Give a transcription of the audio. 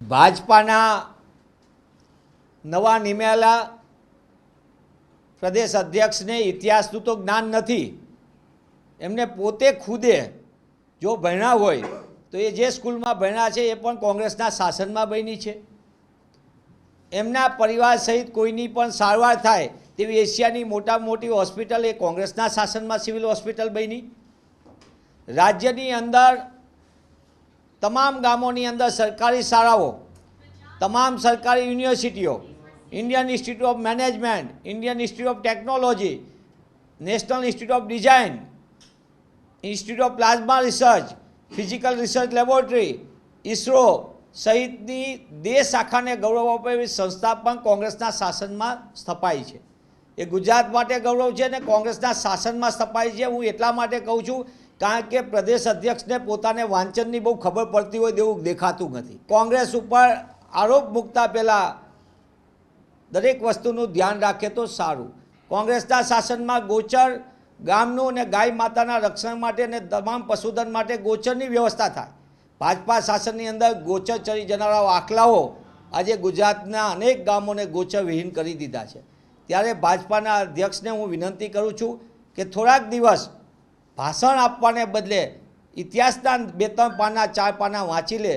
ભાજપાના નવા નિમેલા પ્રદેશ અધ્યક્ષને ઇતિહાસનું તો જ્ઞાન નથી. એમને પોતે ખુદે જો ભણ્યા હોય તો એ જે સ્કૂલમાં ભણ્યા છે એ પણ કોંગ્રેસના શાસનમાં બની છે. એમના પરિવાર સહિત કોઈની પણ સારવાર થાય તેવી એશિયાની મોટામાં મોટી હોસ્પિટલ એ કોંગ્રેસના શાસનમાં સિવિલ હોસ્પિટલ બની. રાજ્યની અંદર તમામ ગામોની અંદર સરકારી શાળાઓ, તમામ સરકારી યુનિવર્સિટીઓ, Indian institute of management, Indian institute of technology, national institute of design, institute of plasma research, physical research laboratory, ISRO સહિતની દેશ આખાને ગૌરવ આપે એવી સંસ્થા પણ કોંગ્રેસના શાસનમાં સ્થપાઈ છે. એ ગુજરાત માટે ગૌરવ છે અને કોંગ્રેસના શાસનમાં સ્થપાઈ છે. હું એટલા માટે કહું છું કારણ કે પ્રદેશ અધ્યક્ષને પોતાને વાંચનની બહુ ખબર પડતી હોય તેવું દેખાતું નથી. કોંગ્રેસ ઉપર આરોપ મૂકતા પહેલાં દરેક વસ્તુનું ધ્યાન રાખે તો સારું. કોંગ્રેસના શાસનમાં ગોચર ગામનું અને ગાય માતાના રક્ષણ માટે અને તમામ પશુધન માટે ગોચરની વ્યવસ્થા થાય. ભાજપા શાસનની અંદર ગોચર ચરી જનારા આખલાઓ આજે ગુજરાતના અનેક ગામોને ગોચર વિહીન કરી દીધા છે. ત્યારે ભાજપાના અધ્યક્ષને હું વિનંતી કરું છું કે થોડાક દિવસ ભાષણ આપવાને બદલે ઇતિહાસના 2-3 પાના 4 પાના વાંચી લે